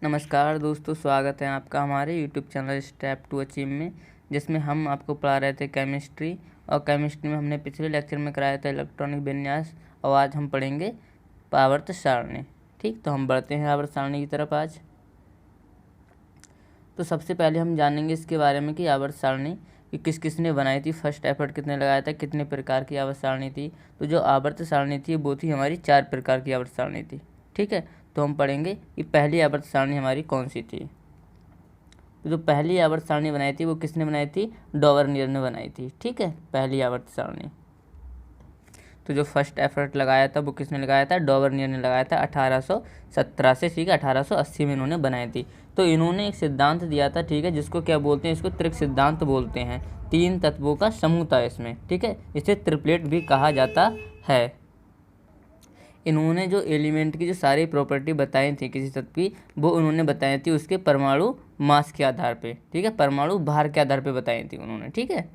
नमस्कार दोस्तों, स्वागत है आपका हमारे YouTube channel step to achieve में, जिसमें हम आपको पढ़ा रहे थे केमिस्ट्री। और केमिस्ट्री में हमने पिछले लेक्चर में कराया था इलेक्ट्रॉनिक विन्यास, और आज हम पढ़ेंगे आवर्त सारणी। ठीक, तो हम बढ़ते हैं आवर्त सारणी की तरफ आज। तो सबसे पहले हम जानेंगे इसके बारे में कि आवर्त सारणी कि किस किसने बनाई थी, फर्स्ट एफर्ट कितने लगाया था, कितने प्रकार की आवर्त सारणी थी। तो जो आवर्त सारणी थी वो थी हमारी 4 प्रकार की आवर्त सारणी थी। ठीक है, तो हम पढ़ेंगे कि पहली आवर्त सारणी हमारी कौन सी थी। तो जो पहली आवर्त सारणी बनाई थी वो किसने बनाई थी, डॉवर्नियर ने बनाई थी। ठीक है, पहली आवर्त सारणी। तो जो फर्स्ट एफर्ट लगाया था वो किसने लगाया था, डॉवर्नियर ने लगाया था 1817 से। ठीक है, 1880 में इन्होंने बनाई थी। तो इन्होंने एक सिद्धांत दिया था, ठीक है, जिसको क्या बोलते हैं, इसको त्रिक सिद्धांत बोलते हैं। 3 तत्वों का समूह था इसमें। ठीक है, इसे ट्रिपलेट भी कहा जाता है। इन्होंने जो एलिमेंट की जो सारी प्रॉपर्टी बताई थी किसी तत्व की, वो उन्होंने बताई थी उसके परमाणु मास के आधार पे। ठीक है, परमाणु भार के आधार पे बताई थी उन्होंने। ठीक है,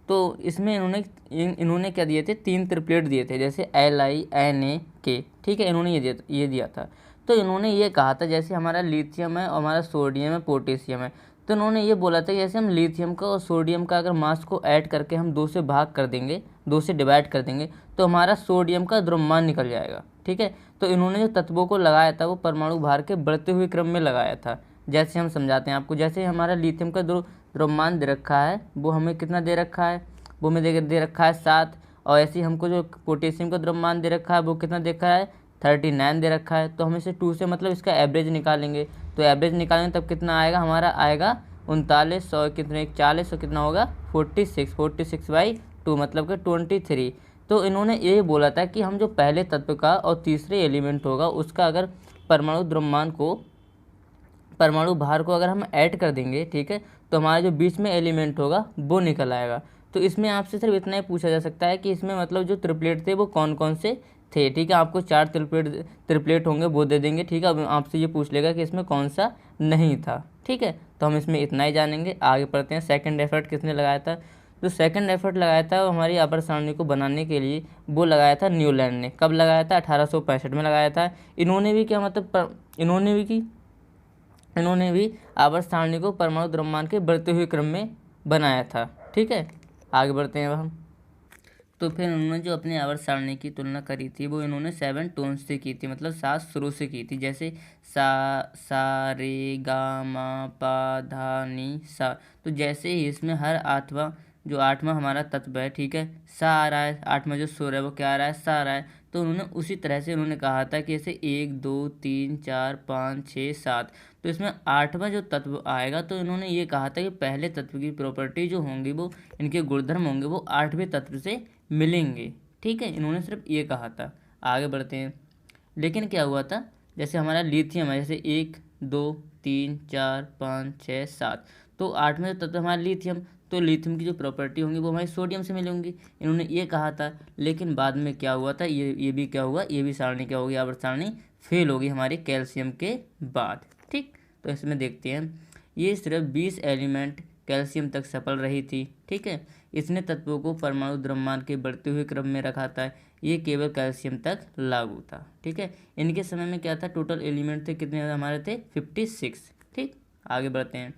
तो इसमें इन्होंने क्या दिए थे, 3 ट्रिपलेट दिए थे, जैसे LiNaK। ठीक है, इन्होंने ये दिया था। तो इन्होंने ये कहा था जैसे हमारा लिथियम है और हमारा सोडियम है, पोटेशियम है। तो इन्होंने ये बोला था जैसे हम लिथियम का और सोडियम का अगर मास को ऐड करके हम 2 से भाग कर देंगे, 2 से डिवाइड कर देंगे, तो हमारा सोडियम का द्रव्यमान निकल जाएगा। ठीक है, तो इन्होंने जो तत्वों को लगाया था वो परमाणु भार के बढ़ते हुए क्रम में लगाया था। जैसे हम समझाते हैं आपको, जैसे हमारा लिथियम का द्रव्यमान दे रखा है, वो हमें कितना दे रखा है, वो हमें दे रखा है 7। और ऐसे ही हमको जो पोटेशियम का द्रव्यमान दे रखा है वो कितना दे रखा है, 39 दे रखा है। तो हम इसे 2 से मतलब इसका एवरेज निकालेंगे। तो एवरेज निकालेंगे तब कितना आएगा, हमारा आएगा 39, और कितने 40, और कितना होगा 46/2 मतलब कि 23। तो इन्होंने ये बोला था कि हम जो पहले तत्व का और तीसरे एलिमेंट होगा उसका अगर परमाणु भार को अगर हम ऐड कर देंगे, ठीक है, तो हमारा जो बीच में एलिमेंट होगा वो निकल आएगा। तो इसमें आपसे सिर्फ इतना ही पूछा जा सकता है कि इसमें मतलब जो ट्रिपलेट थे वो कौन कौन से थे। ठीक है, आपको 4 ट्रिपलेट होंगे वो दे देंगे। ठीक है, अब आपसे ये पूछ लेगा कि इसमें कौन सा नहीं था। ठीक है, तो हम इसमें इतना ही जानेंगे। आगे पढ़ते हैं, सेकंड एफर्ट किसने लगाया था। जो सेकंड एफर्ट लगाया था वो हमारी आवर्त सारणी को बनाने के लिए वो लगाया था न्यूलैंड ने। कब लगाया था, 1865 में लगाया था। इन्होंने भी क्या मतलब इन्होंने भी आवर्त सारणी को परमाणु द्रव्यमान के बढ़ते हुए क्रम में बनाया था। ठीक है, आगे बढ़ते हैं अब हम। तो फिर उन्होंने जो अपनी आवर्त सारणी की तुलना करी थी वो इन्होंने 7 टोन्स से की थी, मतलब 7 सुरों से की थी। जैसे सा रे गा मा पा धा नी सा। तो जैसे ही इसमें हर आठवां हमारा तत्व है, ठीक है, सा आ रहा है, 8वां जो सुर है वो क्या आ रहा है, सा आ रहा है। तो उन्होंने उसी तरह से उन्होंने कहा था कि ऐसे 1 2 3 4 5 6 7। तो इसमें 8वां जो तत्व आएगा, तो इन्होंने ये कहा था कि पहले तत्व की प्रॉपर्टी जो होंगी वो, इनके गुणधर्म होंगे वो 8वें तत्व से मिलेंगे। ठीक है, इन्होंने सिर्फ ये कहा था। आगे बढ़ते हैं। लेकिन क्या हुआ था, जैसे हमारा लिथियम है, जैसे 1 2 3 4 5 6 7। तो 8वें तत्व हमारा लिथियम, तो लिथियम की जो प्रॉपर्टी होंगी वो हमारी सोडियम से मिलेंगी, इन्होंने ये कहा था। लेकिन बाद में क्या हुआ था, ये भी क्या हुआ, ये भी सारणी क्या होगी, आवर्त सारणी फेल होगी हमारी कैल्शियम के बाद। ठीक, तो इसमें देखते हैं, ये सिर्फ 20 एलिमेंट कैल्शियम तक सफल रही थी। ठीक है, इसने तत्वों को परमाणु द्रव्यमान के बढ़ते हुए क्रम में रखा था। ये केवल कैल्शियम तक लागू था। ठीक है, इनके समय में क्या था, टोटल एलिमेंट थे कितने हमारे थे, 56। ठीक, आगे बढ़ते हैं।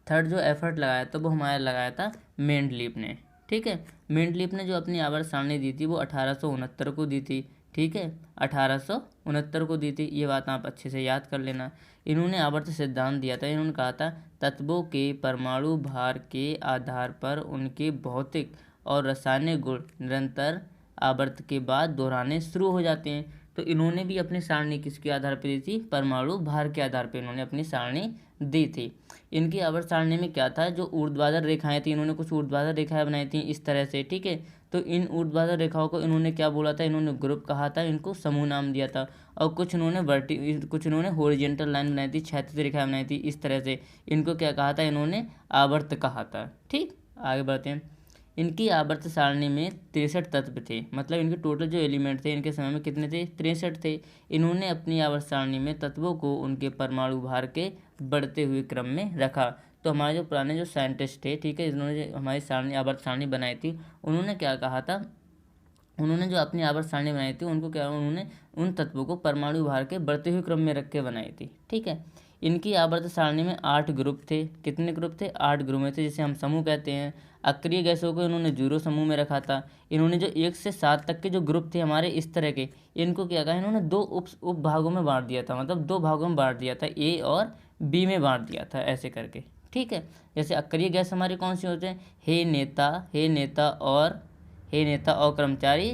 थर्ड जो एफर्ट लगाया था वो हमारा लगाया था मेंडलीफ ने। ठीक है, मेंडलीफ ने जो अपनी आवर्त सारणी दी थी वो 1869 को दी थी। ठीक है, 1869 को दी थी, ये बात आप अच्छे से याद कर लेना। इन्होंने आवर्त सिद्धांत दिया था। इन्होंने कहा था तत्वों के परमाणु भार के आधार पर उनके भौतिक और रासायनिक गुण निरंतर आवर्त के बाद दोहराने शुरू हो जाते हैं। तो इन्होंने भी अपनी सारणी किसके आधार पर दी थी, परमाणु भार के आधार पर इन्होंने अपनी सारणी दी थी। इनकी आवर्त सारणी में क्या था, जो ऊर्ध्वाधर रेखाएं थी, इन्होंने कुछ ऊर्ध्वाधर रेखाएं बनाई थी इस तरह से। ठीक है, तो इन ऊर्ध्वाधर रेखाओं को इन्होंने क्या बोला था, इन्होंने ग्रुप कहा था, इनको समूह नाम दिया था। और कुछ इन्होंने हॉरिजॉन्टल लाइन बनाई थी, क्षैतिज रेखाएं बनाई थी इस तरह से, इनको क्या कहा था, इन्होंने आवर्त कहा था। ठीक, आगे बढ़ते हैं। इनकी आवर्त सारणी में 63 तत्व थे, मतलब इनके टोटल जो एलिमेंट थे इनके समय में कितने थे, 63 थे। इन्होंने अपनी आवर्त सारणी में तत्वों को उनके परमाणु भार के बढ़ते हुए क्रम में रखा। तो हमारे जो पुराने जो साइंटिस्ट थे, ठीक है, इन्होंने जो हमारी आवर्त सारणी बनाई थी, उन्होंने क्या कहा था उन्होंने जो अपनी आवर्त सारणी बनाई थी उनको क्या, उन्होंने उन तत्वों को परमाणु भार के बढ़ते हुए क्रम में रख के बनाई थी। ठीक है, इनकी आवर्त सारणी में 8 ग्रुप थे। कितने ग्रुप थे? 8 ग्रुप में थे, जिसे हम समूह कहते हैं। अक्रिय गैसों को इन्होंने 0 समूह में रखा था। इन्होंने जो 1 से 7 तक के जो ग्रुप थे हमारे इस तरह के, इनको क्या कहा, इन्होंने 2 उप भागों में बांट दिया था, मतलब 2 भागों में बांट दिया था, ए और बी में बांट दिया था ऐसे करके। ठीक है, जैसे अक्रिय गैस हमारे कौन से होते हैं? हे नेता और कर्मचारी।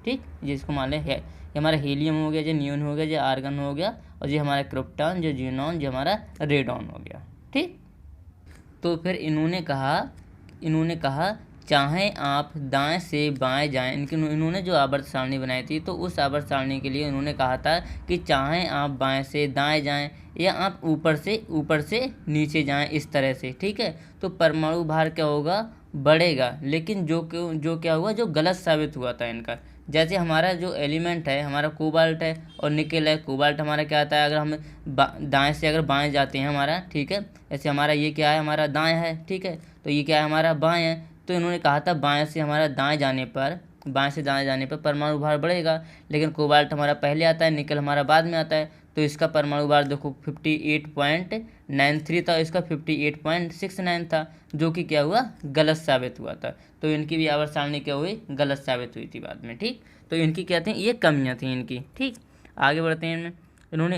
ठीक, जिसको मान लें ये हमारा हीलियम हो गया, जो नियोन हो गया, जो आर्गन हो गया, और जो हमारा क्रिप्टॉन, जो ज़ीनॉन, जो हमारा रेडॉन हो गया। ठीक, तो फिर इन्होंने कहा चाहे आप दाएं से बाएं जाएं। इन्होंने जो आवर्त सारणी बनाई थी, तो उस आवर्त सारणी के लिए उन्होंने कहा था कि चाहे आप बाएं से दाएं जाएं या आप ऊपर से नीचे जाएं, इस तरह से। ठीक है, तो परमाणु भार क्या होगा? बढ़ेगा। लेकिन जो क्या हुआ, जो गलत साबित हुआ था इनका। जैसे हमारा जो एलिमेंट है, हमारा कोबाल्ट है और निकेल है। कोबाल्ट हमारा क्या आता है, अगर हम दाएं से अगर बाएं जाते हैं हमारा, ठीक है, ऐसे हमारा ये क्या है, हमारा दाएं है। ठीक है, तो ये क्या है, हमारा बाएं है। तो इन्होंने कहा था बाएं से दाएं जाने पर परमाणु भार बढ़ेगा। लेकिन कोबाल्ट हमारा पहले आता है, निकल हमारा बाद में आता है, तो इसका परमाणु भार देखो 58.93 था, इसका 58.69 था, जो कि क्या हुआ, गलत साबित हुआ था। तो इनकी भी आवर्त सारणी क्या हुई, गलत साबित हुई थी बाद में। ठीक, तो इनकी क्या थी, ये कमियां थी इनकी। ठीक, आगे बढ़ते हैं। इन्होंने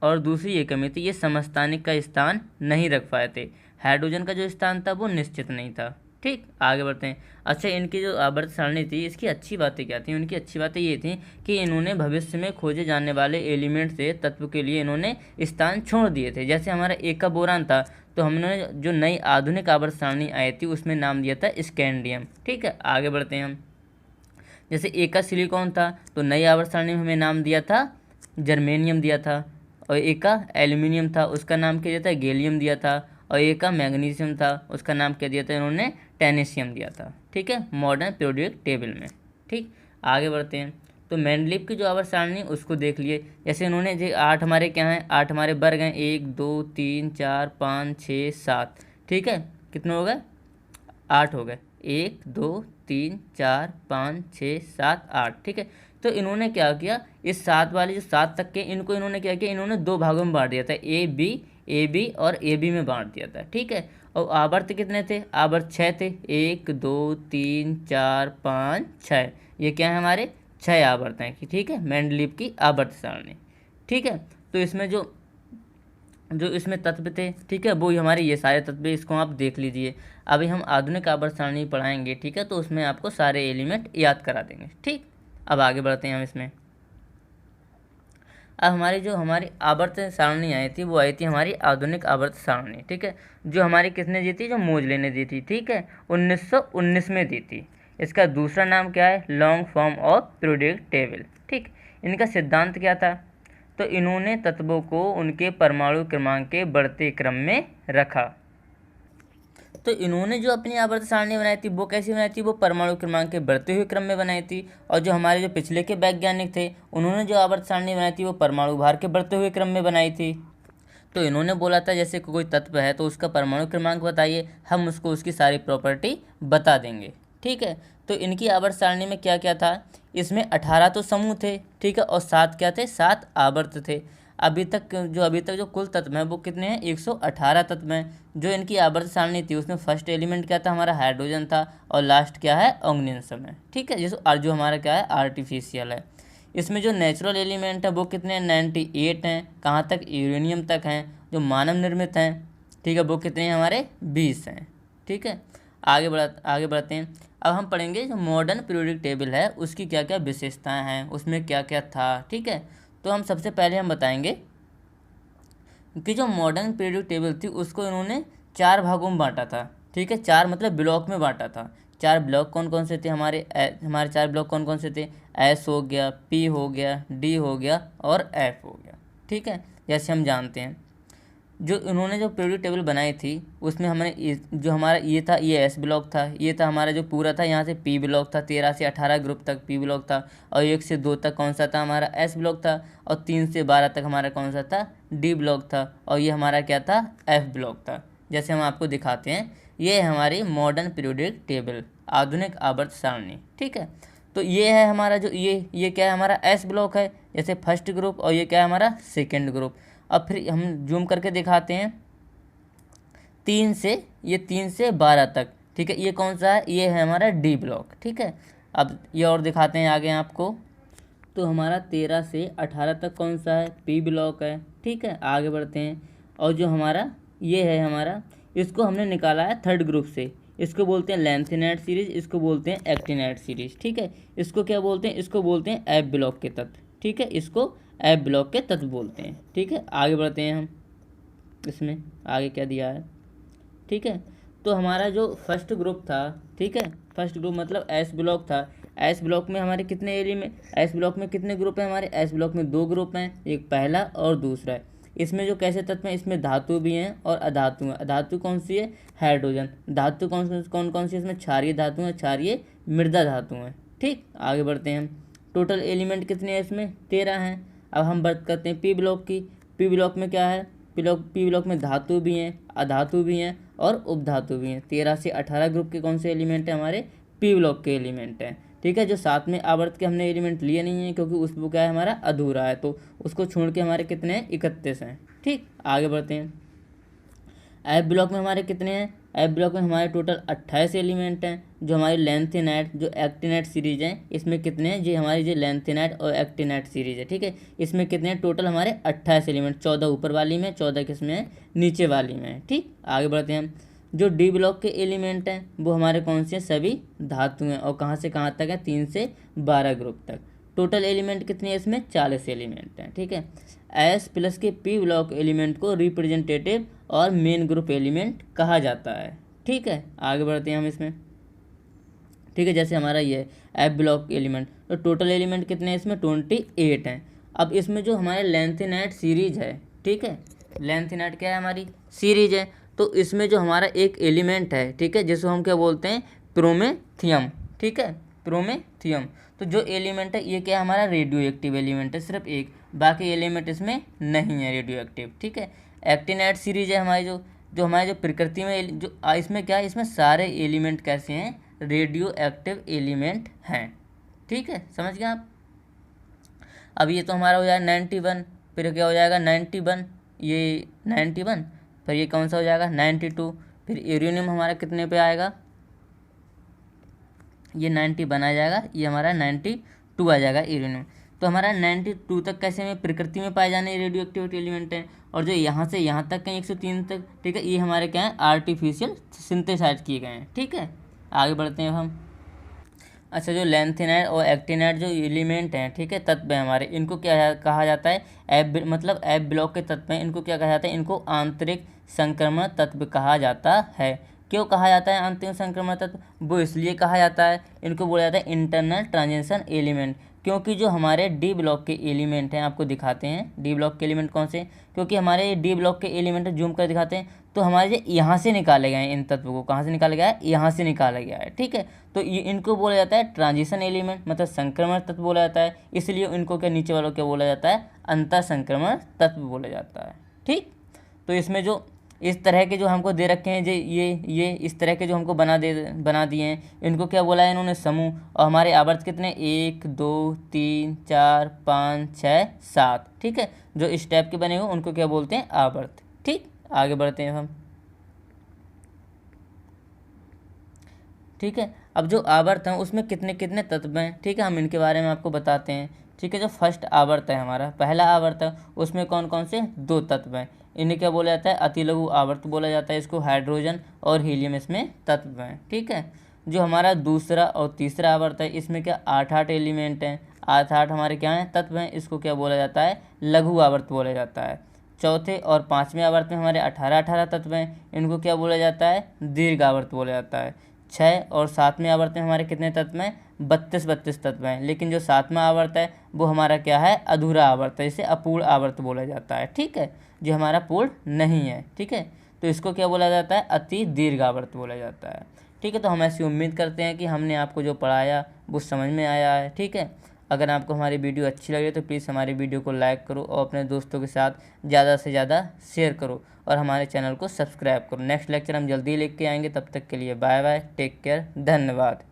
और दूसरी ये कमी थी, ये समस्थानिक का स्थान नहीं रख पाए थे। हाइड्रोजन का जो स्थान था वो निश्चित नहीं था। ठीक, आगे बढ़ते हैं। अच्छा, इनकी जो आवर्त सारणी थी, इसकी अच्छी बातें क्या थी? उनकी अच्छी बातें ये थी कि इन्होंने भविष्य में खोजे जाने वाले एलिमेंट से तत्व के लिए इन्होंने स्थान छोड़ दिए थे। जैसे हमारा एक का बोरान था, तो हमने जो नई आधुनिक आवर्त सारणी आई थी उसमें नाम दिया था स्कैंडियम। ठीक है, आगे बढ़ते हैं हम। जैसे एक का सिलिकॉन था, तो नई आवर्त सारणी में हमें नाम दिया था जर्मेनियम दिया था। और एक का एल्यूमिनियम था, उसका नाम क्या दिया था, गैलियम दिया था। और एक का मैग्नीशियम था, उसका नाम क्या दिया था, इन्होंने टेनेशियम दिया था। ठीक है, मॉडर्न पीरियोडिक टेबल में। ठीक, आगे बढ़ते हैं। तो मेंडलीव की जो आवर्त सारणी उसको देख लिए। जैसे इन्होंने जो 8 हमारे क्या हैं, 8 हमारे वर्ग हैं, 1 2 3 4 5 6 7। ठीक है, कितने हो गए, 8 हो गए, 1 2 3 4 5 6 7 8। ठीक है, तो इन्होंने क्या किया, इस 7 वाले जो 7 तक के, इनको इन्होंने क्या किया, इन्होंने 2 भागों में बांट दिया था, ए बी और ए बी में बांट दिया था। ठीक है, और आवर्त कितने थे, आवर्त 6 थे, 1 2 3 4 5 6। ये क्या है, हमारे 6 आवर्त हैं कि। ठीक है, मेंडलीव की आवर्त सारणी। ठीक है, तो इसमें जो इसमें तत्व थे, ठीक है, वो हमारे ये सारे तत्व, इसको आप देख लीजिए। अभी हम आधुनिक आवर्त सारणी पढ़ाएंगे, ठीक है, तो उसमें आपको सारे एलिमेंट याद करा देंगे। ठीक, अब आगे बढ़ते हैं हम इसमें। अब हमारी आवर्त सारणी आई थी, वो आई थी हमारी आधुनिक आवर्त सारणी। ठीक है, जो हमारी किसने दी थी, जो मोजले ने दी थी। ठीक है, 1919 में दी थी। इसका दूसरा नाम क्या है, long form of periodic table. ठीक, इनका सिद्धांत क्या था, तो इन्होंने तत्वों को उनके परमाणु क्रमांक के बढ़ते क्रम में रखा। तो इन्होंने जो अपनी आवर्त सारणी बनाई थी वो कैसी बनाई थी, वो परमाणु क्रमांक के बढ़ते हुए क्रम में बनाई थी। और जो हमारे जो पिछले के वैज्ञानिक थे, उन्होंने जो आवर्त सारणी बनाई थी वो परमाणु भार के बढ़ते हुए क्रम में बनाई थी। तो इन्होंने बोला था जैसे कोई तत्व है तो उसका परमाणु क्रमांक बताइए, हम उसको उसकी सारी प्रॉपर्टी बता देंगे। ठीक है, तो इनकी आवर्त सारणी में क्या क्या था, इसमें 18 तो समूह थे। ठीक है, और 7 क्या थे, 7 आवर्त थे। अभी तक जो कुल तत्व हैं वो कितने हैं, 118 तत्व हैं। जो इनकी आवर्त सारणी थी उसमें फर्स्ट एलिमेंट क्या था, हमारा हाइड्रोजन था, और लास्ट क्या है, ऑर्गेनिज्म है। ठीक है, जो हमारा क्या है, आर्टिफिशियल है। इसमें जो नेचुरल एलिमेंट है वो कितने हैं, 98 हैं। कहाँ तक, यूरेनियम तक हैं। जो मानव निर्मित हैं, ठीक है, वो कितने हैं, हमारे 20 हैं। ठीक है, आगे बढ़ते हैं। अब हम पढ़ेंगे जो मॉडर्न पीरियोडिक टेबल है उसकी क्या क्या विशेषताएं हैं, उसमें क्या क्या था। ठीक है, तो हम सबसे पहले हम बताएंगे कि जो मॉडर्न पीरियोडिक टेबल थी उसको इन्होंने 4 भागों में बांटा था। ठीक है, 4 मतलब ब्लॉक में बांटा था। 4 ब्लॉक कौन कौन से थे, हमारे 4 ब्लॉक कौन कौन से थे, एस हो गया, पी हो गया, डी हो गया और एफ हो गया। ठीक है, जैसे हम जानते हैं जो इन्होंने जो पीरियोडिक टेबल बनाई थी उसमें हमने जो हमारा ये था, ये एस ब्लॉक था। ये था हमारा जो पूरा था, यहाँ से पी ब्लॉक था, 13 से 18 ग्रुप तक पी ब्लॉक था। और 1 से 2 तक कौन सा था, हमारा एस ब्लॉक था। और 3 से 12 तक हमारा कौन सा था, डी ब्लॉक था। और ये हमारा क्या था, एफ ब्लॉक था। जैसे हम आपको दिखाते हैं, ये है हमारी मॉडर्न पीरियोडिक टेबल, आधुनिक आवर्त सारणी। ठीक है, तो ये है हमारा जो ये क्या है, हमारा एस ब्लॉक है, जैसे फर्स्ट ग्रुप, और ये क्या है हमारा सेकेंड ग्रुप। अब फिर हम जूम करके दिखाते हैं 3 से 12 तक, ठीक है। ये कौन सा है, ये है हमारा डी ब्लॉक, ठीक है। अब ये और दिखाते हैं आगे आपको, तो हमारा 13 से 18 तक कौन सा है, पी ब्लॉक है, ठीक है। आगे बढ़ते हैं, और जो हमारा ये है हमारा, इसको हमने निकाला है थर्ड ग्रुप से, इसको बोलते हैं लेंथिनेट सीरीज, इसको बोलते हैं एक्टिनेट सीरीज, ठीक है। इसको क्या बोलते हैं, इसको बोलते हैं एफ ब्लॉक के तत्व, ठीक है, इसको एफ ब्लॉक के तत्व बोलते हैं, ठीक है। आगे बढ़ते हैं हम, इसमें आगे क्या दिया है, ठीक है। तो हमारा जो फर्स्ट ग्रुप था, ठीक है, फर्स्ट ग्रुप मतलब एस ब्लॉक था। एस ब्लॉक में हमारे कितने एलिमेंट, एस ब्लॉक में कितने ग्रुप हैं हमारे, एस ब्लॉक में 2 ग्रुप हैं, एक पहला और दूसरा है। इसमें जो कैसे तत्व हैं, इसमें धातु भी हैं और अधातु हैं। अधातु कौन सी है, हाइड्रोजन। धातु कौन कौन सी है, इसमें क्षारीय धातु हैं, क्षारीय मृदा धातु हैं, ठीक। आगे बढ़ते हैं हम, टोटल एलिमेंट कितने हैं इसमें, 13 हैं। अब हम बात करते हैं पी ब्लॉक की। पी ब्लॉक में क्या है, पी ब्लॉक में धातु भी हैं, अधातु भी हैं और उपधातु भी हैं। 13 से 18 ग्रुप के कौन से एलिमेंट हैं, हमारे पी ब्लॉक के एलिमेंट हैं, ठीक है। जो साथ में आवर्त के हमने एलिमेंट लिए नहीं है, क्योंकि उस वो क्या है हमारा अधूरा है, तो उसको छोड़ के हमारे कितने हैं, 31 हैं, ठीक। आगे बढ़ते हैं, एफ ब्लॉक में हमारे कितने हैं, एफ ब्लॉक में हमारे टोटल 28 एलिमेंट हैं। जो हमारी लेंथिनेट जो एक्टिनेट सीरीज है, इसमें कितने हैं, ये हमारी जो लेंथिनेट और एक्टिनेट सीरीज है, ठीक है। इसमें कितने हैं, टोटल हमारे 28 एलिमेंट, 14 ऊपर वाली में, 14 किसमें है, नीचे वाली में है, ठीक। आगे बढ़ते हैं हम, जो डी ब्लॉक के एलिमेंट हैं वो हमारे कौन से हैं, सभी धातु हैं, और कहाँ से कहाँ तक है, 3 से 12 ग्रुप तक। टोटल एलिमेंट कितने हैं इसमें, 40 एलिमेंट हैं, ठीक है। एस प्लस के पी ब्लॉक एलिमेंट को रिप्रेजेंटेटिव और मेन ग्रुप एलिमेंट कहा जाता है, ठीक है। आगे बढ़ते हैं हम इसमें, ठीक है। जैसे हमारा ये एफ ब्लॉक एलिमेंट, तो टोटल एलिमेंट कितने हैं इसमें, 28 हैं। अब इसमें जो हमारे लेंथिनेट सीरीज है, ठीक है, लेंथिनेट क्या है, हमारी सीरीज है, तो इसमें जो हमारा एक एलिमेंट है, ठीक है, जिसको हम क्या बोलते हैं, प्रोमेथियम, ठीक है, प्रोमेथियम। तो जो एलिमेंट है ये क्या है, हमारा रेडियो एक्टिव एलिमेंट है, सिर्फ एक, बाकी एलिमेंट इसमें नहीं है रेडियो एक्टिव, ठीक है। एक्टिनेट सीरीज है हमारी, जो हमारे जो प्रकृति में जो इसमें क्या है, इसमें सारे एलिमेंट कैसे हैं, रेडियो एक्टिव एलिमेंट हैं, ठीक है, समझ गए आप। अब ये तो हमारा हो जाएगा 91, फिर क्या हो जाएगा 91, ये 91, फिर ये कौन सा हो जाएगा 92, फिर यूरेनियम हमारा कितने पे आएगा, ये 91 आ जाएगा, ये हमारा 92 आ जाएगा यूरेनियम। तो हमारा 92 तक कैसे में प्रकृति में पाए जाने रेडियो एक्टिविटी एलिमेंट हैं, और जो यहाँ से यहाँ तक के 103 तक, ठीक है, ये हमारे क्या है, आर्टिफिशियल सिंथेसाइज किए गए हैं, ठीक है। आगे बढ़ते हैं हम, अच्छा, जो लेंथिनेट और एक्टिनेट जो एलिमेंट हैं, ठीक है, तत्व हैं हमारे, इनको क्या कहा जाता है, मतलब एफ ब्लॉक के तत्व हैं, इनको क्या कहा जाता है, इनको आंतरिक संक्रमण तत्व कहा जाता है। क्यों कहा जाता है आंतरिक संक्रमण तत्व, वो इसलिए कहा जाता है, इनको बोला जाता है इंटरनल ट्रांजिशन एलिमेंट, क्योंकि जो हमारे डी ब्लॉक के एलिमेंट हैं, आपको दिखाते हैं डी ब्लॉक के एलिमेंट कौन से, क्योंकि हमारे डी ब्लॉक के एलिमेंट जूम कर दिखाते हैं, तो हमारे यहाँ से निकाले गए हैं, इन तत्वों को कहाँ से निकाला गया है, यहाँ से निकाला गया है, ठीक है। तो ये इनको बोला जाता है ट्रांजिशन एलिमेंट, मतलब संक्रमण तत्व बोला जाता है, इसलिए इनको क्या नीचे वालों क्या बोला जाता है, अंतर संक्रमण तत्व बोला जाता है, ठीक। तो इसमें जो इस तरह के जो हमको दे रखे हैं, ये इस तरह के जो हमको बना दिए हैं, इनको क्या बोला है इन्होंने, समूह। और हमारे आवर्त कितने, 1 2 3 4 5 6 7, ठीक है। जो इस टाइप के बने हुए उनको क्या बोलते हैं, आवर्त, ठीक। आगे बढ़ते हैं हम, ठीक है। अब जो आवर्त हैं उसमें कितने कितने तत्व हैं, ठीक है, हम इनके बारे में आपको बताते हैं, ठीक है। जो फर्स्ट आवर्त है हमारा, पहला आवर्त है, उसमें कौन कौन से 2 तत्व हैं, इन्हें क्या बोला जाता है, अतिलघु आवर्त बोला जाता है, इसको हाइड्रोजन और हीलियम इसमें तत्व हैं, ठीक है। जो हमारा दूसरा और तीसरा आवर्त है, इसमें क्या 8 एलिमेंट हैं, 8 हमारे क्या हैं, तत्व हैं, इसको क्या बोला जाता है, लघु आवर्त बोला जाता है। चौथे और पाँचवें आवर्त में हमारे 18 तत्व हैं, इनको क्या बोला जाता है, दीर्घ आवर्त बोला जाता है। 6 और 7वें आवर्त में हमारे कितने तत्व हैं, 32 तत्व हैं, लेकिन जो 7वां आवर्त है वो हमारा क्या है, अधूरा आवर्त है, इसे अपूर्ण आवर्त बोला जाता है, ठीक है, जो हमारा पूर्ण नहीं है, ठीक है। तो इसको क्या बोला जाता है, अति दीर्घ आवर्त बोला जाता है, ठीक है। तो हम ऐसी उम्मीद करते हैं कि हमने आपको जो पढ़ाया वो समझ में आया है, ठीक है। अगर आपको हमारी वीडियो अच्छी लगे तो प्लीज़ हमारी वीडियो को लाइक करो और अपने दोस्तों के साथ ज़्यादा से ज़्यादा शेयर करो और हमारे चैनल को सब्सक्राइब करो। नेक्स्ट लेक्चर हम जल्दी लेके आएंगे, तब तक के लिए बाय बाय, टेक केयर, धन्यवाद।